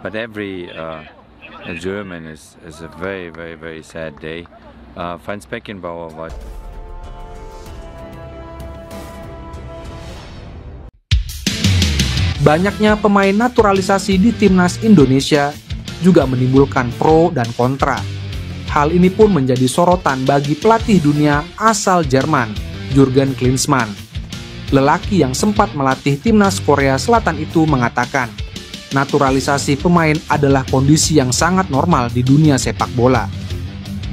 but every German is a very sad day. Franz Beckenbauer war. Banyaknya pemain naturalisasi di timnas Indonesia juga menimbulkan pro dan kontra. Hal ini pun menjadi sorotan bagi pelatih dunia asal Jerman, Jurgen Klinsmann. Lelaki yang sempat melatih timnas Korea Selatan itu mengatakan, naturalisasi pemain adalah kondisi yang sangat normal di dunia sepak bola.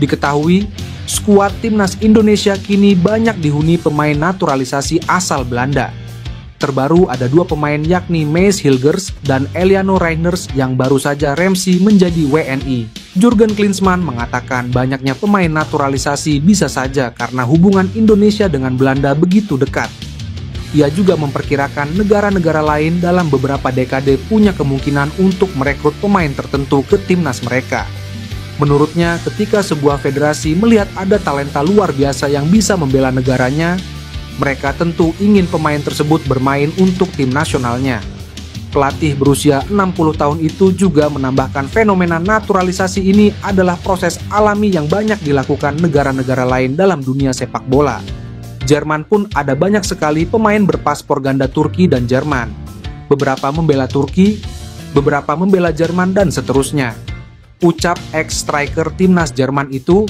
Diketahui, skuad timnas Indonesia kini banyak dihuni pemain naturalisasi asal Belanda. Terbaru ada dua pemain yakni Mees Hilgers dan Eliano Reiners yang baru saja remsi menjadi WNI. Jurgen Klinsmann mengatakan banyaknya pemain naturalisasi bisa saja karena hubungan Indonesia dengan Belanda begitu dekat. Ia juga memperkirakan negara-negara lain dalam beberapa dekade punya kemungkinan untuk merekrut pemain tertentu ke timnas mereka. Menurutnya, ketika sebuah federasi melihat ada talenta luar biasa yang bisa membela negaranya, mereka tentu ingin pemain tersebut bermain untuk tim nasionalnya. Pelatih berusia 60 tahun itu juga menambahkan fenomena naturalisasi ini adalah proses alami yang banyak dilakukan negara-negara lain dalam dunia sepak bola. Jerman pun ada banyak sekali pemain berpaspor ganda Turki dan Jerman. Beberapa membela Turki, beberapa membela Jerman, dan seterusnya. Ucap ex-striker timnas Jerman itu,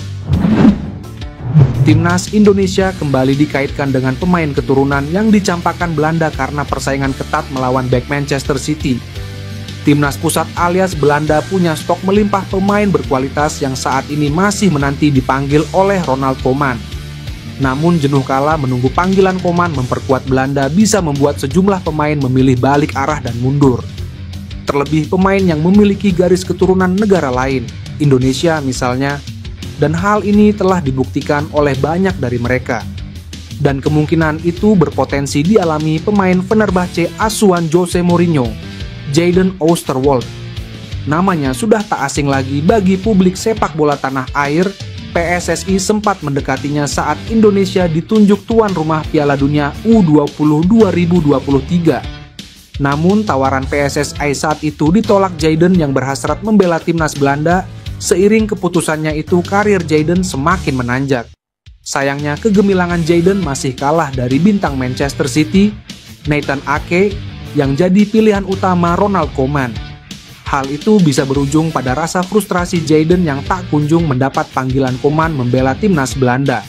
timnas Indonesia kembali dikaitkan dengan pemain keturunan yang dicampakkan Belanda karena persaingan ketat melawan bek Manchester City. Timnas pusat alias Belanda punya stok melimpah pemain berkualitas yang saat ini masih menanti dipanggil oleh Ronald Koeman. Namun jenuh kala menunggu panggilan Koeman memperkuat Belanda bisa membuat sejumlah pemain memilih balik arah dan mundur. Terlebih pemain yang memiliki garis keturunan negara lain, Indonesia misalnya, dan hal ini telah dibuktikan oleh banyak dari mereka. Dan kemungkinan itu berpotensi dialami pemain Fenerbahce asuhan Jose Mourinho, Jadon Oosterwolde. Namanya sudah tak asing lagi bagi publik sepak bola tanah air. PSSI sempat mendekatinya saat Indonesia ditunjuk tuan rumah Piala Dunia U20 2023. Namun tawaran PSSI saat itu ditolak Jadon yang berhasrat membela timnas Belanda. Seiring keputusannya itu, karir Jadon semakin menanjak. Sayangnya kegemilangan Jadon masih kalah dari bintang Manchester City, Nathan Ake, yang jadi pilihan utama Ronald Koeman. Hal itu bisa berujung pada rasa frustrasi Jadon yang tak kunjung mendapat panggilan Koeman membela timnas Belanda.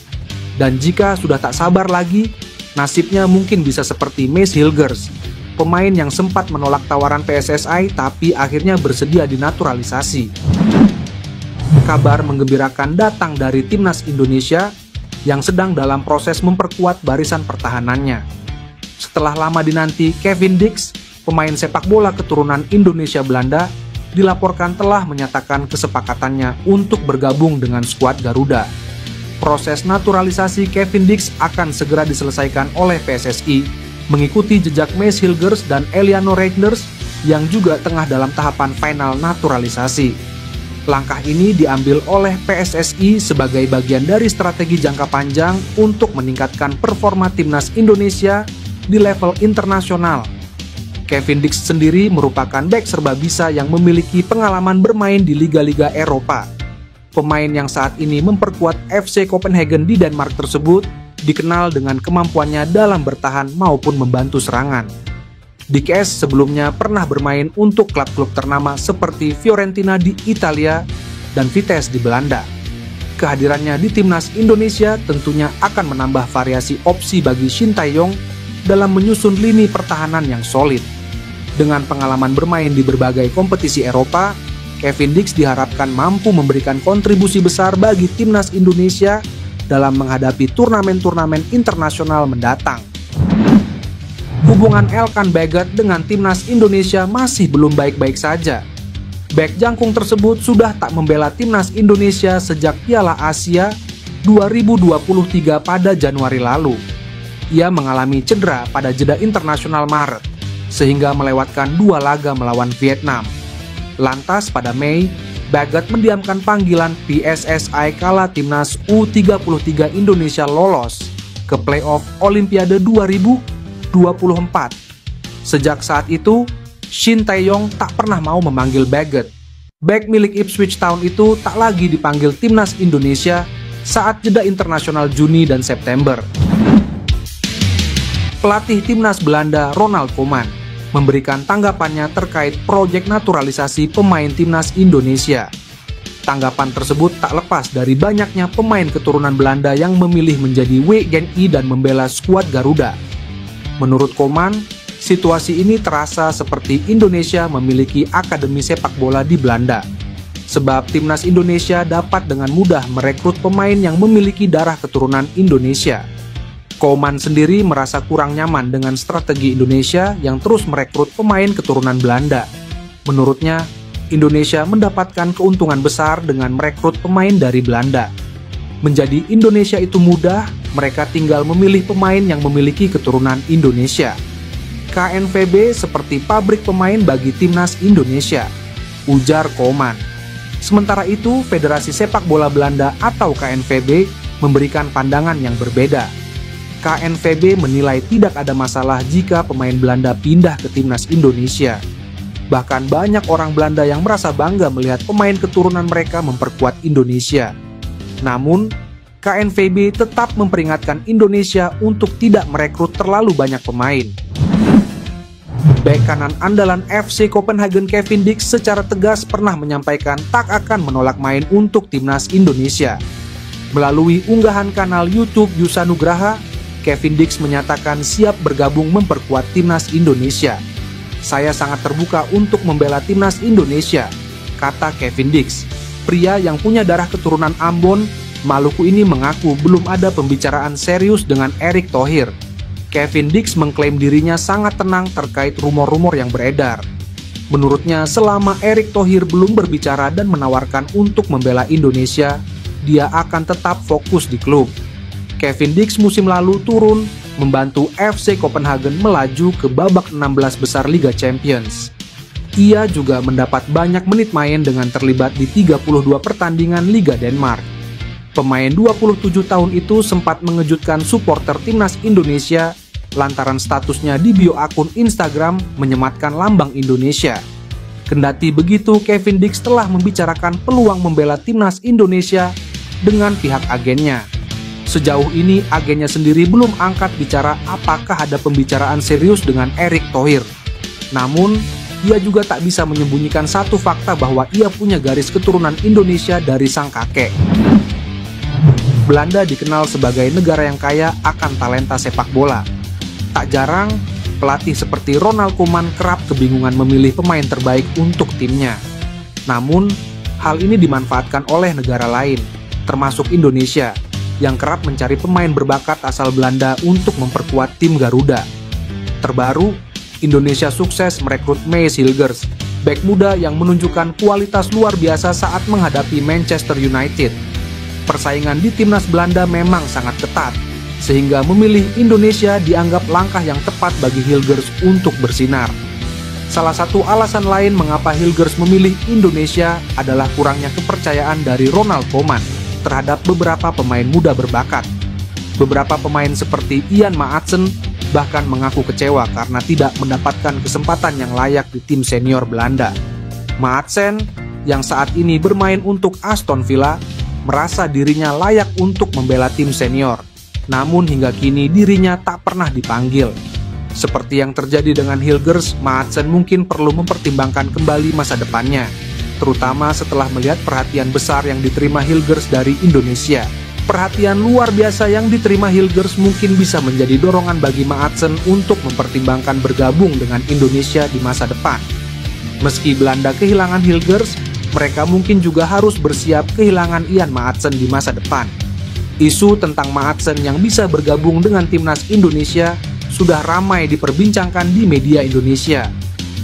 Dan jika sudah tak sabar lagi, nasibnya mungkin bisa seperti Mees Hilgers, pemain yang sempat menolak tawaran PSSI tapi akhirnya bersedia dinaturalisasi. Kabar menggembirakan datang dari timnas Indonesia yang sedang dalam proses memperkuat barisan pertahanannya. Setelah lama dinanti, Kevin Dix, pemain sepak bola keturunan Indonesia Belanda, dilaporkan telah menyatakan kesepakatannya untuk bergabung dengan skuad Garuda. Proses naturalisasi Kevin Dix akan segera diselesaikan oleh PSSI, mengikuti jejak Mees Hilgers dan Eliano Reiners yang juga tengah dalam tahapan final naturalisasi. Langkah ini diambil oleh PSSI sebagai bagian dari strategi jangka panjang untuk meningkatkan performa timnas Indonesia di level internasional. Kevin Dix sendiri merupakan bek serbabisa yang memiliki pengalaman bermain di liga-liga Eropa. Pemain yang saat ini memperkuat FC Copenhagen di Denmark tersebut dikenal dengan kemampuannya dalam bertahan maupun membantu serangan. Dix sebelumnya pernah bermain untuk klub-klub ternama seperti Fiorentina di Italia dan Vitesse di Belanda. Kehadirannya di timnas Indonesia tentunya akan menambah variasi opsi bagi Shin Tae-yong dalam menyusun lini pertahanan yang solid. Dengan pengalaman bermain di berbagai kompetisi Eropa, Kevin Dix diharapkan mampu memberikan kontribusi besar bagi timnas Indonesia dalam menghadapi turnamen-turnamen internasional mendatang. Hubungan Elkan Baggett dengan timnas Indonesia masih belum baik-baik saja. Bek jangkung tersebut sudah tak membela timnas Indonesia sejak Piala Asia 2023 pada Januari lalu. Ia mengalami cedera pada jeda internasional Maret, sehingga melewatkan 2 laga melawan Vietnam. Lantas pada Mei, Baggett mendiamkan panggilan PSSI kala timnas U33 Indonesia lolos ke playoff Olimpiade 2024. Sejak saat itu, Shin Tae-yong tak pernah mau memanggil Baggett. Bek milik Ipswich Town itu tak lagi dipanggil timnas Indonesia saat jeda internasional Juni dan September. Pelatih timnas Belanda Ronald Koeman memberikan tanggapannya terkait proyek naturalisasi pemain timnas Indonesia. Tanggapan tersebut tak lepas dari banyaknya pemain keturunan Belanda yang memilih menjadi WNI dan membela skuad Garuda. Menurut Koeman, situasi ini terasa seperti Indonesia memiliki akademi sepak bola di Belanda. Sebab timnas Indonesia dapat dengan mudah merekrut pemain yang memiliki darah keturunan Indonesia. Koeman sendiri merasa kurang nyaman dengan strategi Indonesia yang terus merekrut pemain keturunan Belanda. Menurutnya, Indonesia mendapatkan keuntungan besar dengan merekrut pemain dari Belanda. Menjadi Indonesia itu mudah, mereka tinggal memilih pemain yang memiliki keturunan Indonesia. KNVB seperti pabrik pemain bagi timnas Indonesia, ujar Koeman. Sementara itu, Federasi Sepak Bola Belanda atau KNVB memberikan pandangan yang berbeda. KNVB menilai tidak ada masalah jika pemain Belanda pindah ke timnas Indonesia. Bahkan banyak orang Belanda yang merasa bangga melihat pemain keturunan mereka memperkuat Indonesia. Namun, KNVB tetap memperingatkan Indonesia untuk tidak merekrut terlalu banyak pemain. Bek kanan andalan FC Copenhagen Kevin Dix secara tegas pernah menyampaikan tak akan menolak main untuk timnas Indonesia. Melalui unggahan kanal YouTube Yusa Nugraha, Kevin Dix menyatakan siap bergabung memperkuat timnas Indonesia. Saya sangat terbuka untuk membela timnas Indonesia, kata Kevin Dix. Pria yang punya darah keturunan Ambon, Maluku ini mengaku belum ada pembicaraan serius dengan Erick Thohir. Kevin Dix mengklaim dirinya sangat tenang terkait rumor-rumor yang beredar. Menurutnya, selama Erick Thohir belum berbicara dan menawarkan untuk membela Indonesia, dia akan tetap fokus di klub. Kevin Dix musim lalu turun membantu FC Copenhagen melaju ke babak 16 besar Liga Champions. Ia juga mendapat banyak menit main dengan terlibat di 32 pertandingan Liga Denmark. Pemain 27 tahun itu sempat mengejutkan supporter timnas Indonesia lantaran statusnya di bio akun Instagram menyematkan lambang Indonesia. Kendati begitu, Kevin Dix telah membicarakan peluang membela timnas Indonesia dengan pihak agennya. Sejauh ini, agennya sendiri belum angkat bicara apakah ada pembicaraan serius dengan Erick Thohir. Namun, ia juga tak bisa menyembunyikan satu fakta bahwa ia punya garis keturunan Indonesia dari sang kakek. Belanda dikenal sebagai negara yang kaya akan talenta sepak bola. Tak jarang, pelatih seperti Ronald Koeman kerap kebingungan memilih pemain terbaik untuk timnya. Namun, hal ini dimanfaatkan oleh negara lain, termasuk Indonesia, yang kerap mencari pemain berbakat asal Belanda untuk memperkuat tim Garuda. Terbaru, Indonesia sukses merekrut Mees Hilgers, bek muda yang menunjukkan kualitas luar biasa saat menghadapi Manchester United. Persaingan di timnas Belanda memang sangat ketat, sehingga memilih Indonesia dianggap langkah yang tepat bagi Hilgers untuk bersinar. Salah satu alasan lain mengapa Hilgers memilih Indonesia adalah kurangnya kepercayaan dari Ronald Koeman terhadap beberapa pemain muda berbakat. Beberapa pemain seperti Ian Maatsen bahkan mengaku kecewa karena tidak mendapatkan kesempatan yang layak di tim senior Belanda. Maatsen, yang saat ini bermain untuk Aston Villa, merasa dirinya layak untuk membela tim senior. Namun hingga kini dirinya tak pernah dipanggil. Seperti yang terjadi dengan Hilgers, Maatsen mungkin perlu mempertimbangkan kembali masa depannya, terutama setelah melihat perhatian besar yang diterima Hilgers dari Indonesia. Perhatian luar biasa yang diterima Hilgers mungkin bisa menjadi dorongan bagi Maatsen untuk mempertimbangkan bergabung dengan Indonesia di masa depan. Meski Belanda kehilangan Hilgers, mereka mungkin juga harus bersiap kehilangan Ian Maatsen di masa depan. Isu tentang Maatsen yang bisa bergabung dengan timnas Indonesia sudah ramai diperbincangkan di media Indonesia.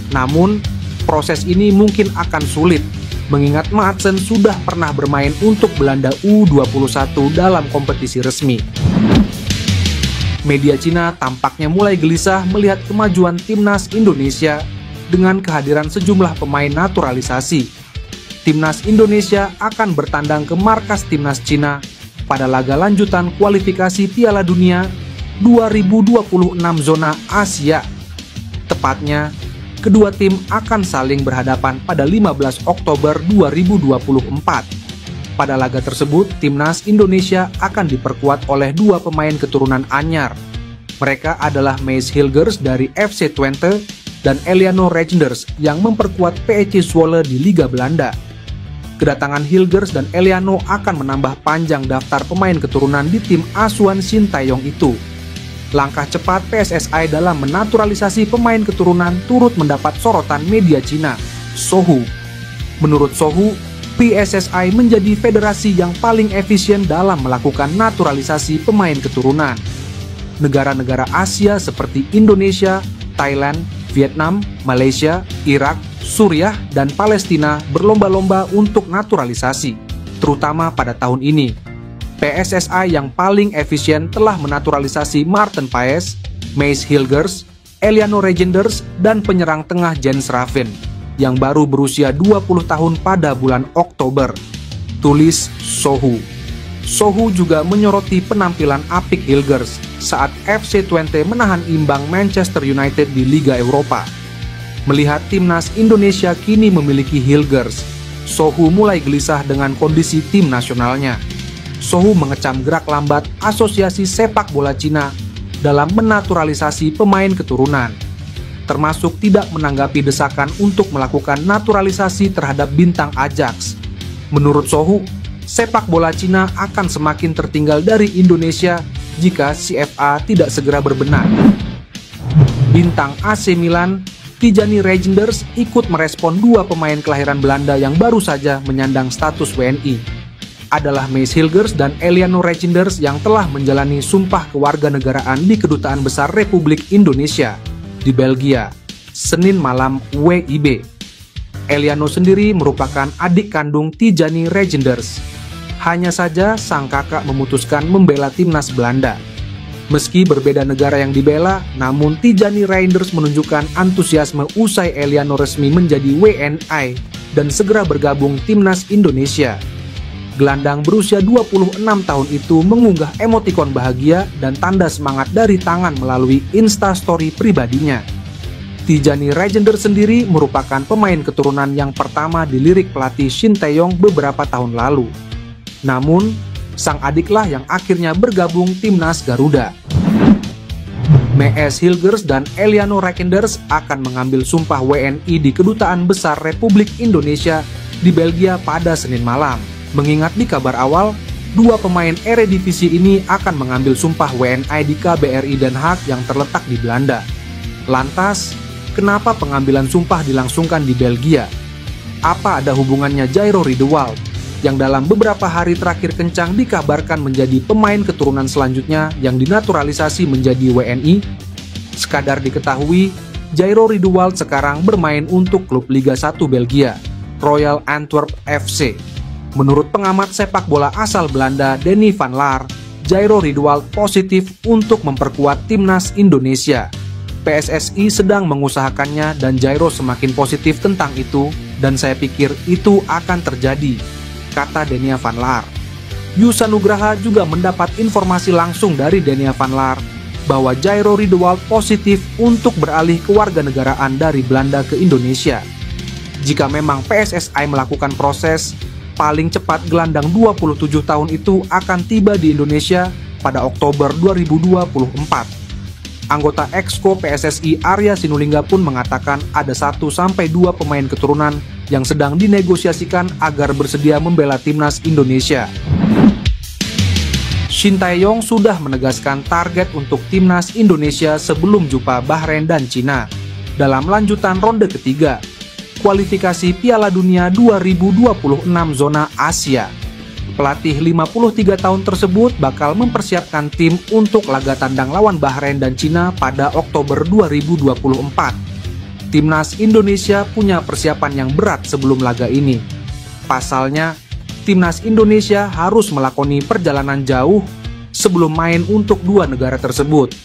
Namun, proses ini mungkin akan sulit, mengingat Maatsen sudah pernah bermain untuk Belanda U21 dalam kompetisi resmi. Media Cina tampaknya mulai gelisah melihat kemajuan timnas Indonesia dengan kehadiran sejumlah pemain naturalisasi. Timnas Indonesia akan bertandang ke markas timnas Cina pada laga lanjutan kualifikasi Piala Dunia 2026 zona Asia. Tepatnya kedua tim akan saling berhadapan pada 15 Oktober 2024. Pada laga tersebut, timnas Indonesia akan diperkuat oleh dua pemain keturunan anyar. Mereka adalah Maes Hilgers dari FC Twente dan Eliano Reijnders yang memperkuat PEC Zwolle di Liga Belanda. Kedatangan Hilgers dan Eliano akan menambah panjang daftar pemain keturunan di tim asuhan Shin Tae-yong itu. Langkah cepat PSSI dalam menaturalisasi pemain keturunan turut mendapat sorotan media Cina, Sohu. Menurut Sohu, PSSI menjadi federasi yang paling efisien dalam melakukan naturalisasi pemain keturunan. Negara-negara Asia seperti Indonesia, Thailand, Vietnam, Malaysia, Irak, Suriah, dan Palestina berlomba-lomba untuk naturalisasi, terutama pada tahun ini. PSSI yang paling efisien telah menaturalisasi Maarten Paes, Maes Hilgers, Eliano Reijnders, dan penyerang tengah Jens Raven yang baru berusia 20 tahun pada bulan Oktober, tulis Sohu. Sohu juga menyoroti penampilan apik Hilgers saat FC Twente menahan imbang Manchester United di Liga Eropa. Melihat timnas Indonesia kini memiliki Hilgers, Sohu mulai gelisah dengan kondisi tim nasionalnya. Sohu mengecam gerak lambat Asosiasi Sepak Bola Cina dalam menaturalisasi pemain keturunan, termasuk tidak menanggapi desakan untuk melakukan naturalisasi terhadap bintang Ajax. Menurut Sohu, sepak bola Cina akan semakin tertinggal dari Indonesia jika CFA tidak segera berbenah. Bintang AC Milan, Tijani Reijnders, ikut merespon dua pemain kelahiran Belanda yang baru saja menyandang status WNI. Adalah Maes Hilgers dan Eliano Reijnders yang telah menjalani sumpah kewarganegaraan di Kedutaan Besar Republik Indonesia di Belgia, Senin malam WIB. Eliano sendiri merupakan adik kandung Tijani Reijnders. Hanya saja sang kakak memutuskan membela timnas Belanda. Meski berbeda negara yang dibela, namun Tijani Reijnders menunjukkan antusiasme usai Eliano resmi menjadi WNI dan segera bergabung timnas Indonesia. Gelandang berusia 26 tahun itu mengunggah emotikon bahagia dan tanda semangat dari tangan melalui Instastory pribadinya. Tijani Reijnders sendiri merupakan pemain keturunan yang pertama dilirik pelatih Shin Tae-yong beberapa tahun lalu. Namun, sang adiklah yang akhirnya bergabung timnas Garuda. Maes Hilgers dan Eliano Reijnders akan mengambil sumpah WNI di Kedutaan Besar Republik Indonesia di Belgia pada Senin malam. Mengingat di kabar awal, dua pemain Eredivisie ini akan mengambil sumpah WNI di KBRI Den Haag yang terletak di Belanda. Lantas, kenapa pengambilan sumpah dilangsungkan di Belgia? Apa ada hubungannya Jairo Riedewald, yang dalam beberapa hari terakhir kencang dikabarkan menjadi pemain keturunan selanjutnya yang dinaturalisasi menjadi WNI? Sekadar diketahui, Jairo Riedewald sekarang bermain untuk klub Liga 1 Belgia, Royal Antwerp FC. Menurut pengamat sepak bola asal Belanda Denny van Laar, Jairo Riedewald positif untuk memperkuat timnas Indonesia. PSSI sedang mengusahakannya dan Jairo semakin positif tentang itu, dan saya pikir itu akan terjadi, kata Denny van Laar. Yusa Nugraha juga mendapat informasi langsung dari Denny van Laar bahwa Jairo Riedewald positif untuk beralih kewarganegaraan dari Belanda ke Indonesia. Jika memang PSSI melakukan proses, paling cepat gelandang 27 tahun itu akan tiba di Indonesia pada Oktober 2024. Anggota Exco PSSI Arya Sinulinga pun mengatakan ada 1-2 pemain keturunan yang sedang dinegosiasikan agar bersedia membela timnas Indonesia. Shin Tae-yong sudah menegaskan target untuk timnas Indonesia sebelum jumpa Bahrain dan Cina dalam lanjutan ronde ketiga kualifikasi Piala Dunia 2026 zona Asia. Pelatih 53 tahun tersebut bakal mempersiapkan tim untuk laga tandang lawan Bahrain dan Cina pada Oktober 2024. Timnas Indonesia punya persiapan yang berat sebelum laga ini. Pasalnya, timnas Indonesia harus melakoni perjalanan jauh sebelum main untuk dua negara tersebut.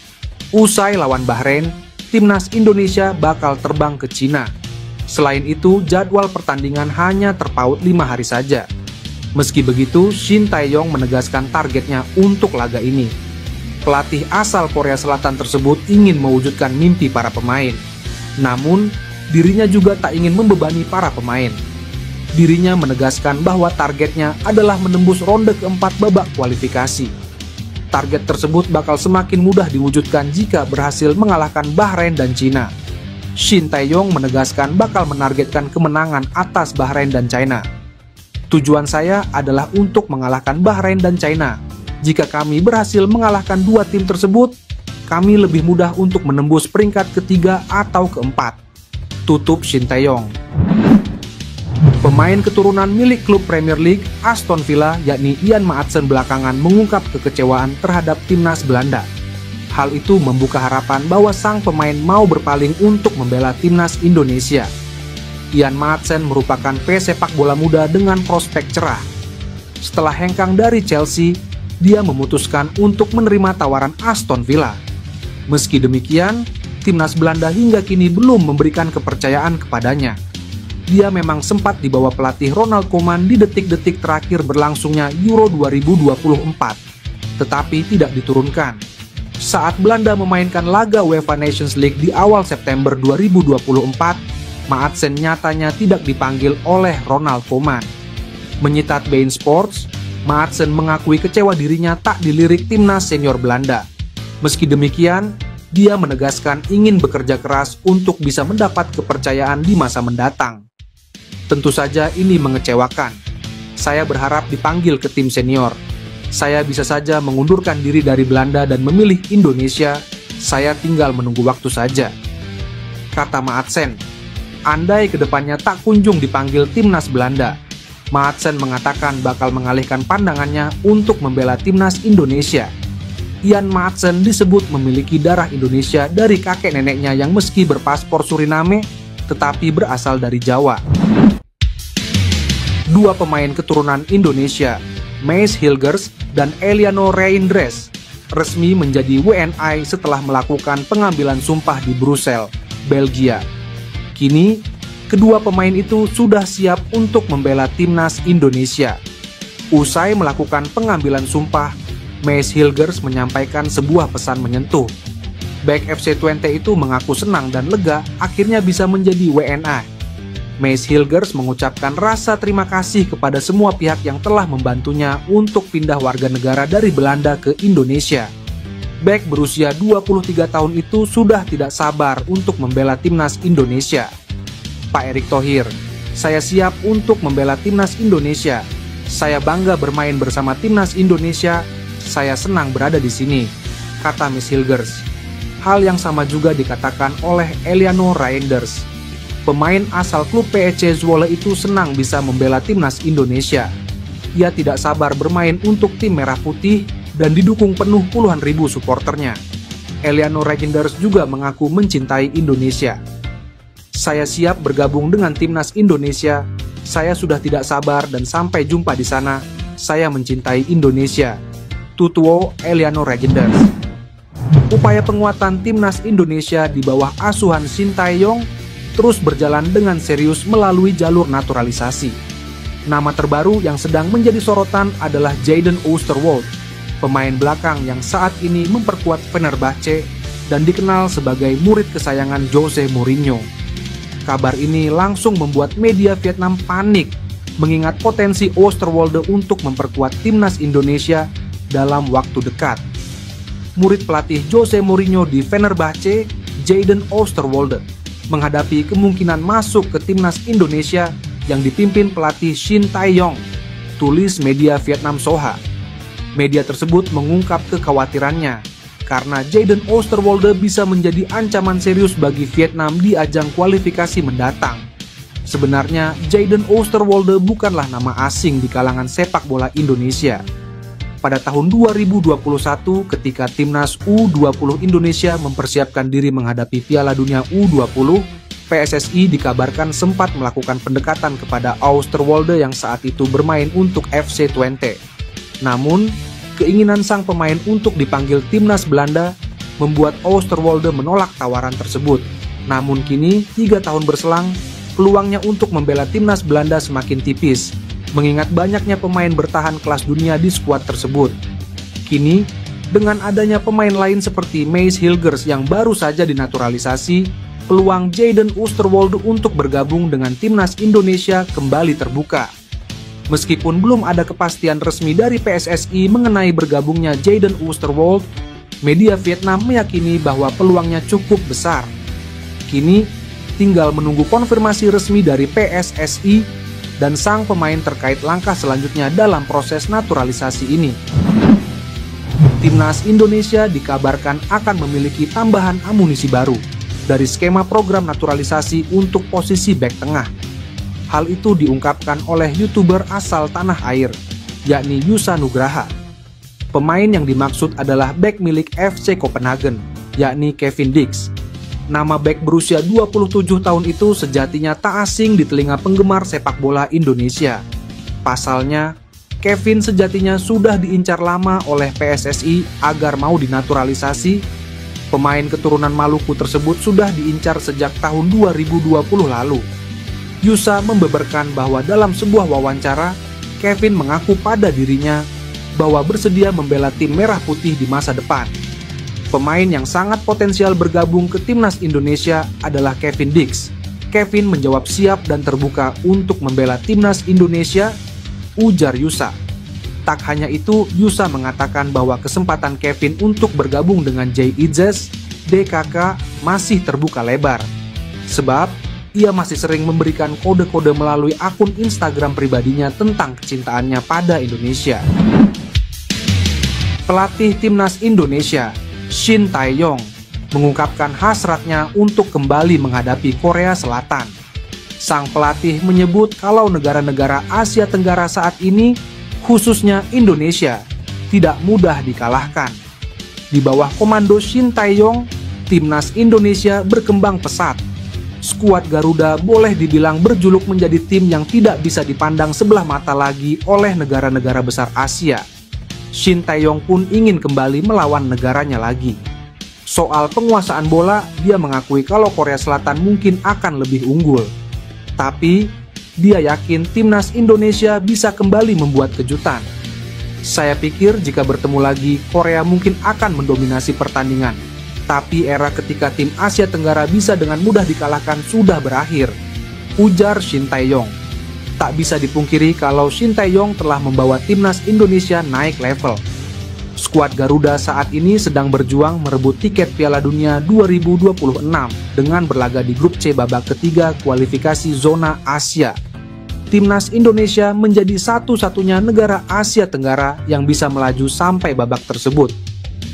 Usai lawan Bahrain, timnas Indonesia bakal terbang ke Cina. Selain itu, jadwal pertandingan hanya terpaut 5 hari saja. Meski begitu, Shin Tae-yong menegaskan targetnya untuk laga ini. Pelatih asal Korea Selatan tersebut ingin mewujudkan mimpi para pemain. Namun, dirinya juga tak ingin membebani para pemain. Dirinya menegaskan bahwa targetnya adalah menembus ronde keempat babak kualifikasi. Target tersebut bakal semakin mudah diwujudkan jika berhasil mengalahkan Bahrain dan Cina. Shin Tae-yong menegaskan bakal menargetkan kemenangan atas Bahrain dan China. Tujuan saya adalah untuk mengalahkan Bahrain dan China. Jika kami berhasil mengalahkan dua tim tersebut, kami lebih mudah untuk menembus peringkat ketiga atau keempat. Tutup Shin Tae-yong. Pemain keturunan milik klub Premier League Aston Villa yakni Ian Maatsen belakangan mengungkap kekecewaan terhadap timnas Belanda. Hal itu membuka harapan bahwa sang pemain mau berpaling untuk membela timnas Indonesia. Ian Maatsen merupakan pesepak bola muda dengan prospek cerah. Setelah hengkang dari Chelsea, dia memutuskan untuk menerima tawaran Aston Villa. Meski demikian, timnas Belanda hingga kini belum memberikan kepercayaan kepadanya. Dia memang sempat dibawa pelatih Ronald Koeman di detik-detik terakhir berlangsungnya Euro 2024, tetapi tidak diturunkan. Saat Belanda memainkan laga UEFA Nations League di awal September 2024, Maatsen nyatanya tidak dipanggil oleh Ronald Koeman. Menyitat beIN Sports, Maatsen mengakui kecewa dirinya tak dilirik timnas senior Belanda. Meski demikian, dia menegaskan ingin bekerja keras untuk bisa mendapat kepercayaan di masa mendatang. Tentu saja ini mengecewakan. Saya berharap dipanggil ke tim senior. Saya bisa saja mengundurkan diri dari Belanda dan memilih Indonesia. Saya tinggal menunggu waktu saja. Kata Maatsen, andai kedepannya tak kunjung dipanggil timnas Belanda, Maatsen mengatakan bakal mengalihkan pandangannya untuk membela timnas Indonesia. Ian Maatsen disebut memiliki darah Indonesia dari kakek neneknya yang meski berpaspor Suriname, tetapi berasal dari Jawa. Dua pemain keturunan Indonesia, Maes Hilgers dan Eliano Reinders, resmi menjadi WNI setelah melakukan pengambilan sumpah di Brussels, Belgia. Kini, kedua pemain itu sudah siap untuk membela timnas Indonesia. Usai melakukan pengambilan sumpah, Maes Hilgers menyampaikan sebuah pesan menyentuh. Bek FC Twente itu mengaku senang dan lega akhirnya bisa menjadi WNI. Maes Hilgers mengucapkan rasa terima kasih kepada semua pihak yang telah membantunya untuk pindah warga negara dari Belanda ke Indonesia. Bek berusia 23 tahun itu sudah tidak sabar untuk membela timnas Indonesia. Pak Erick Thohir, saya siap untuk membela timnas Indonesia. Saya bangga bermain bersama timnas Indonesia. Saya senang berada di sini, kata Maes Hilgers. Hal yang sama juga dikatakan oleh Eliano Reinders. Pemain asal klub PEC Zwolle itu senang bisa membela timnas Indonesia. Ia tidak sabar bermain untuk tim merah putih dan didukung penuh puluhan ribu suporternya. Eliano Reinders juga mengaku mencintai Indonesia. Saya siap bergabung dengan timnas Indonesia. Saya sudah tidak sabar dan sampai jumpa di sana. Saya mencintai Indonesia. Tutuo Eliano Reinders. Upaya penguatan timnas Indonesia di bawah asuhan Shin Tae-yong terus berjalan dengan serius melalui jalur naturalisasi. Nama terbaru yang sedang menjadi sorotan adalah Jadon Oosterwolde, pemain belakang yang saat ini memperkuat Fenerbahce dan dikenal sebagai murid kesayangan Jose Mourinho. Kabar ini langsung membuat media Vietnam panik, mengingat potensi Oosterwolde untuk memperkuat timnas Indonesia dalam waktu dekat. Murid pelatih Jose Mourinho di Fenerbahce, Jadon Oosterwolde, menghadapi kemungkinan masuk ke timnas Indonesia yang dipimpin pelatih Shin Tae-yong, tulis media Vietnam Soha. Media tersebut mengungkap kekhawatirannya karena Jadon Oosterwolde bisa menjadi ancaman serius bagi Vietnam di ajang kualifikasi mendatang. Sebenarnya, Jadon Oosterwolde bukanlah nama asing di kalangan sepak bola Indonesia. Pada tahun 2021, ketika timnas U20 Indonesia mempersiapkan diri menghadapi Piala Dunia U20, PSSI dikabarkan sempat melakukan pendekatan kepada Oosterwolde yang saat itu bermain untuk FC Twente. Namun, keinginan sang pemain untuk dipanggil timnas Belanda membuat Oosterwolde menolak tawaran tersebut. Namun kini, 3 tahun berselang, peluangnya untuk membela timnas Belanda semakin tipis, mengingat banyaknya pemain bertahan kelas dunia di skuad tersebut. Kini, dengan adanya pemain lain seperti Maes Hilgers yang baru saja dinaturalisasi, peluang Jayden Oosterwolde untuk bergabung dengan timnas Indonesia kembali terbuka. Meskipun belum ada kepastian resmi dari PSSI mengenai bergabungnya Jayden Oosterwolde, media Vietnam meyakini bahwa peluangnya cukup besar. Kini, tinggal menunggu konfirmasi resmi dari PSSI dan sang pemain terkait langkah selanjutnya dalam proses naturalisasi ini. Timnas Indonesia dikabarkan akan memiliki tambahan amunisi baru dari skema program naturalisasi untuk posisi bek tengah. Hal itu diungkapkan oleh YouTuber asal tanah air, yakni Yusa Nugraha. Pemain yang dimaksud adalah bek milik FC Copenhagen, yakni Kevin Dix. Nama bek berusia 27 tahun itu sejatinya tak asing di telinga penggemar sepak bola Indonesia. Pasalnya, Kevin sejatinya sudah diincar lama oleh PSSI agar mau dinaturalisasi. Pemain keturunan Maluku tersebut sudah diincar sejak tahun 2020 lalu. Yusa membeberkan bahwa dalam sebuah wawancara, Kevin mengaku pada dirinya bahwa bersedia membela tim merah putih di masa depan. Pemain yang sangat potensial bergabung ke timnas Indonesia adalah Kevin Dix. Kevin menjawab siap dan terbuka untuk membela timnas Indonesia, ujar Yusa. Tak hanya itu, Yusa mengatakan bahwa kesempatan Kevin untuk bergabung dengan JIZES DKK masih terbuka lebar. Sebab, ia masih sering memberikan kode-kode melalui akun Instagram pribadinya tentang kecintaannya pada Indonesia. Pelatih timnas Indonesia, Shin Tae-yong, mengungkapkan hasratnya untuk kembali menghadapi Korea Selatan. Sang pelatih menyebut kalau negara-negara Asia Tenggara saat ini, khususnya Indonesia, tidak mudah dikalahkan. Di bawah komando Shin Tae-yong, timnas Indonesia berkembang pesat. Skuad Garuda boleh dibilang berjuluk menjadi tim yang tidak bisa dipandang sebelah mata lagi oleh negara-negara besar Asia. Shin Tae-yong pun ingin kembali melawan negaranya lagi. Soal penguasaan bola, dia mengakui kalau Korea Selatan mungkin akan lebih unggul. Tapi, dia yakin timnas Indonesia bisa kembali membuat kejutan. Saya pikir jika bertemu lagi, Korea mungkin akan mendominasi pertandingan. Tapi era ketika tim Asia Tenggara bisa dengan mudah dikalahkan sudah berakhir, ujar Shin Tae-yong. Tak bisa dipungkiri kalau Shin Tae-yong telah membawa timnas Indonesia naik level. Skuad Garuda saat ini sedang berjuang merebut tiket Piala Dunia 2026 dengan berlaga di grup C babak ketiga kualifikasi zona Asia. Timnas Indonesia menjadi satu-satunya negara Asia Tenggara yang bisa melaju sampai babak tersebut.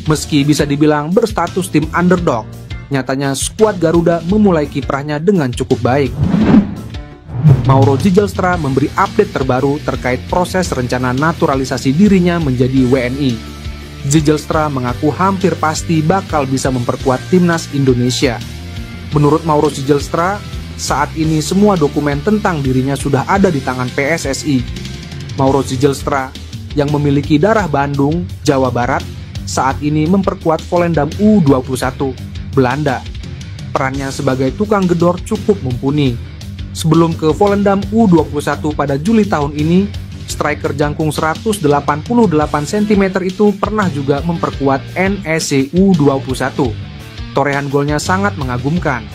Meski bisa dibilang berstatus tim underdog, nyatanya skuad Garuda memulai kiprahnya dengan cukup baik. Mauro Ziegelsta memberi update terbaru terkait proses rencana naturalisasi dirinya menjadi WNI. Ziegelsta mengaku hampir pasti bakal bisa memperkuat timnas Indonesia. Menurut Mauro Ziegelsta, saat ini semua dokumen tentang dirinya sudah ada di tangan PSSI. Mauro Ziegelsta, yang memiliki darah Bandung, Jawa Barat, saat ini memperkuat Volendam U21, Belanda. Perannya sebagai tukang gedor cukup mumpuni. Sebelum ke Volendam U21 pada Juli tahun ini, striker jangkung 188 cm itu pernah juga memperkuat NEC U21. Torehan golnya sangat mengagumkan.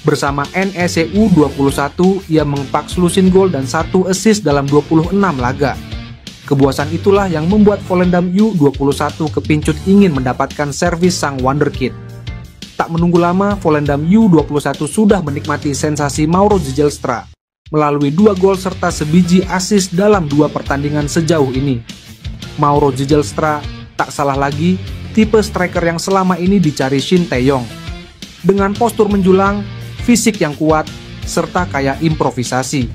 Bersama NEC U21, ia mengepak selusin gol dan 1 assist dalam 26 laga. Kepuasan itulah yang membuat Volendam U21 kepincut ingin mendapatkan servis sang wonderkid. Tak menunggu lama, Volendam U21 sudah menikmati sensasi Mauro Ziegelsta melalui 2 gol serta sebiji assist dalam 2 pertandingan sejauh ini. Mauro Ziegelsta tak salah lagi tipe striker yang selama ini dicari Shin Tae-yong. Dengan postur menjulang, fisik yang kuat, serta kaya improvisasi,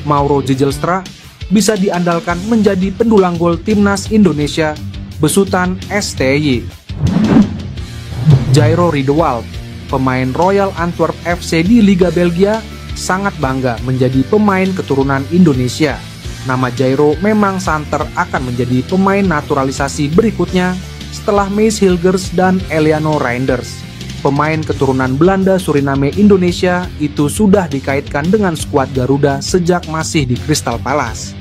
Mauro Ziegelsta bisa diandalkan menjadi pendulang gol timnas Indonesia besutan STY. Jairo Riedewald, pemain Royal Antwerp FC di Liga Belgia, sangat bangga menjadi pemain keturunan Indonesia. Nama Jairo memang santer akan menjadi pemain naturalisasi berikutnya setelah Mees Hilgers dan Eliano Reinders. Pemain keturunan Belanda Suriname Indonesia itu sudah dikaitkan dengan skuad Garuda sejak masih di Crystal Palace.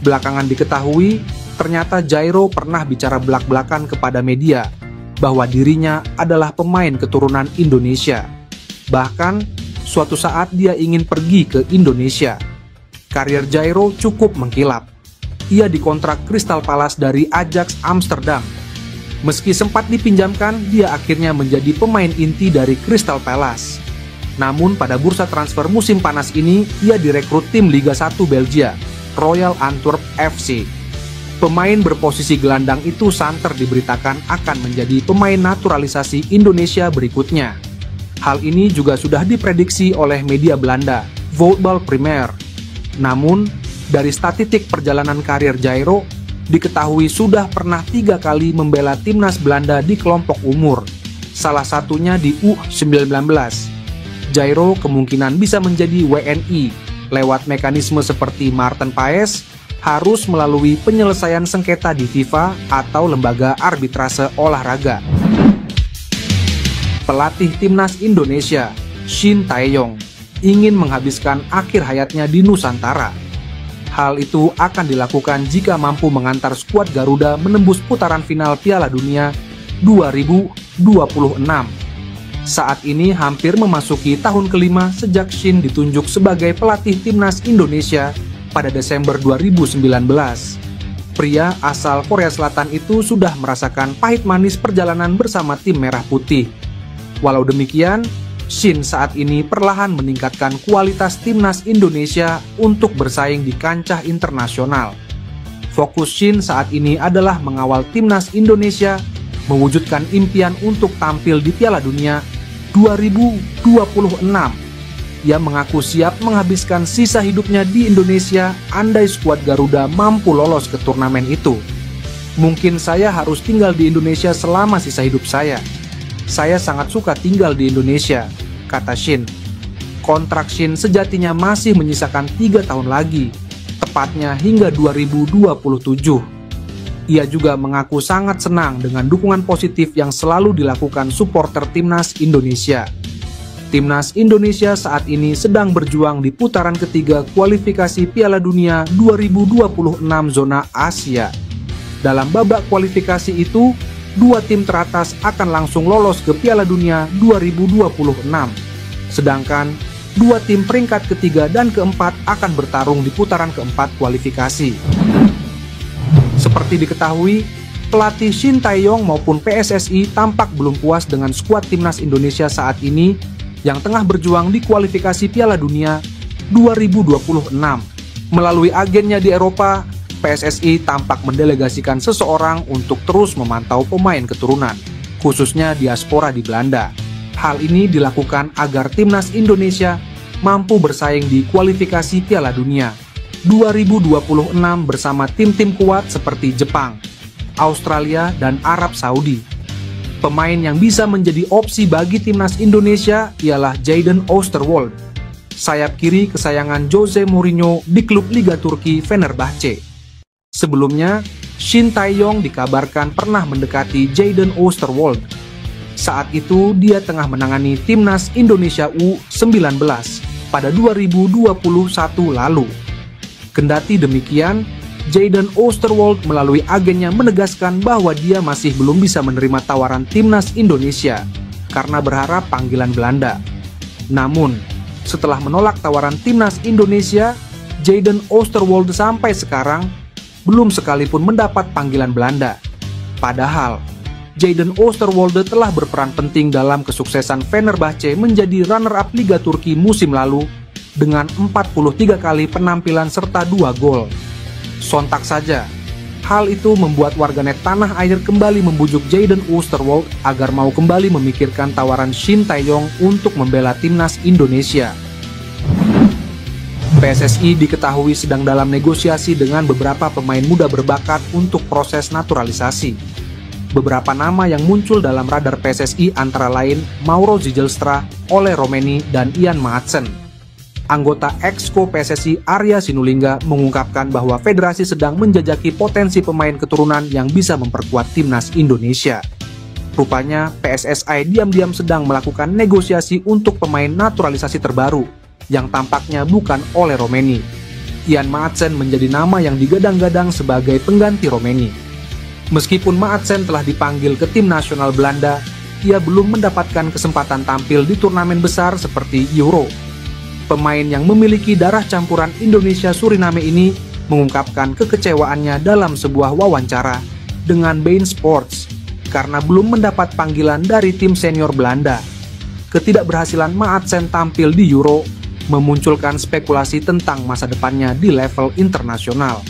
Belakangan diketahui, ternyata Jairo pernah bicara belak-belakan kepada media bahwa dirinya adalah pemain keturunan Indonesia. Bahkan, suatu saat dia ingin pergi ke Indonesia. Karir Jairo cukup mengkilap. Ia dikontrak Crystal Palace dari Ajax Amsterdam. Meski sempat dipinjamkan, dia akhirnya menjadi pemain inti dari Crystal Palace. Namun pada bursa transfer musim panas ini, ia direkrut tim Liga 1 Belgia, Royal Antwerp FC. Pemain berposisi gelandang itu santer diberitakan akan menjadi pemain naturalisasi Indonesia berikutnya. Hal ini juga sudah diprediksi oleh media Belanda, Voetbal Premier. Namun, dari statistik perjalanan karir Jairo, diketahui sudah pernah 3 kali membela timnas Belanda di kelompok umur, salah satunya di U19. Jairo kemungkinan bisa menjadi WNI lewat mekanisme seperti Maarten Paes, harus melalui penyelesaian sengketa di FIFA atau lembaga arbitrase olahraga. Pelatih timnas Indonesia, Shin Tae-yong, ingin menghabiskan akhir hayatnya di Nusantara. Hal itu akan dilakukan jika mampu mengantar skuad Garuda menembus putaran final Piala Dunia 2026. Saat ini hampir memasuki tahun kelima sejak Shin ditunjuk sebagai pelatih timnas Indonesia pada Desember 2019. Pria asal Korea Selatan itu sudah merasakan pahit manis perjalanan bersama tim Merah Putih. Walau demikian, Shin saat ini perlahan meningkatkan kualitas timnas Indonesia untuk bersaing di kancah internasional. Fokus Shin saat ini adalah mengawal timnas Indonesia mewujudkan impian untuk tampil di Piala Dunia 2026. Ia mengaku siap menghabiskan sisa hidupnya di Indonesia andai skuad Garuda mampu lolos ke turnamen itu. Mungkin saya harus tinggal di Indonesia selama sisa hidup saya. Saya sangat suka tinggal di Indonesia, kata Shin. Kontrak Shin sejatinya masih menyisakan 3 tahun lagi, tepatnya hingga 2027. Ia juga mengaku sangat senang dengan dukungan positif yang selalu dilakukan supporter timnas Indonesia. Timnas Indonesia saat ini sedang berjuang di putaran ketiga kualifikasi Piala Dunia 2026 zona Asia. Dalam babak kualifikasi itu, 2 tim teratas akan langsung lolos ke Piala Dunia 2026. Sedangkan 2 tim peringkat ketiga dan keempat akan bertarung di putaran keempat kualifikasi. Seperti diketahui, pelatih Shin Tae-yong maupun PSSI tampak belum puas dengan skuad timnas Indonesia saat ini yang tengah berjuang di kualifikasi Piala Dunia 2026. Melalui agennya di Eropa, PSSI tampak mendelegasikan seseorang untuk terus memantau pemain keturunan, khususnya diaspora di Belanda. Hal ini dilakukan agar timnas Indonesia mampu bersaing di kualifikasi Piala Dunia 2026 bersama tim-tim kuat seperti Jepang, Australia, dan Arab Saudi. Pemain yang bisa menjadi opsi bagi timnas Indonesia ialah Jadon Oosterwolde, sayap kiri kesayangan Jose Mourinho di klub Liga Turki Fenerbahce. Sebelumnya, Shin Tae-yong dikabarkan pernah mendekati Jadon Oosterwolde. Saat itu, dia tengah menangani timnas Indonesia U19 pada 2021 lalu. Kendati demikian, Jadon Oosterwolde melalui agennya menegaskan bahwa dia masih belum bisa menerima tawaran timnas Indonesia karena berharap panggilan Belanda. Namun, setelah menolak tawaran timnas Indonesia, Jadon Oosterwolde sampai sekarang belum sekalipun mendapat panggilan Belanda. Padahal, Jadon Oosterwolde telah berperan penting dalam kesuksesan Fenerbahce menjadi runner-up Liga Turki musim lalu dengan 43 kali penampilan serta 2 gol. Sontak saja, hal itu membuat warganet tanah air kembali membujuk Jadon Oosterwolde agar mau kembali memikirkan tawaran Shin Tae-yong untuk membela timnas Indonesia. PSSI diketahui sedang dalam negosiasi dengan beberapa pemain muda berbakat untuk proses naturalisasi. Beberapa nama yang muncul dalam radar PSSI antara lain Mauro Zijlstra, Ole Romeni, dan Ian Maatsen. Anggota Exco PSSI Arya Sinulinga mengungkapkan bahwa federasi sedang menjajaki potensi pemain keturunan yang bisa memperkuat timnas Indonesia. Rupanya PSSI diam-diam sedang melakukan negosiasi untuk pemain naturalisasi terbaru, yang tampaknya bukan Ole Romeni. Ian Maatsen menjadi nama yang digadang-gadang sebagai pengganti Romeni. Meskipun Maatsen telah dipanggil ke tim nasional Belanda, ia belum mendapatkan kesempatan tampil di turnamen besar seperti Euro. Pemain yang memiliki darah campuran Indonesia-Suriname ini mengungkapkan kekecewaannya dalam sebuah wawancara dengan beIN Sports karena belum mendapat panggilan dari tim senior Belanda. Ketidakberhasilan Maatsen tampil di Euro memunculkan spekulasi tentang masa depannya di level internasional.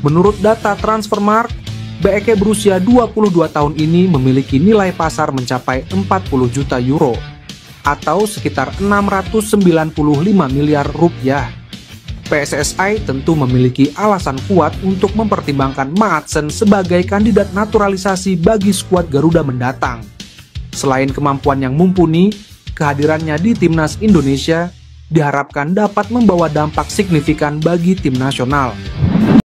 Menurut data Transfermarkt, BEK berusia 22 tahun ini memiliki nilai pasar mencapai 40 juta euro atau sekitar 695 miliar rupiah. PSSI tentu memiliki alasan kuat untuk mempertimbangkan Maatsen sebagai kandidat naturalisasi bagi skuad Garuda mendatang. Selain kemampuan yang mumpuni, kehadirannya di timnas Indonesia diharapkan dapat membawa dampak signifikan bagi tim nasional.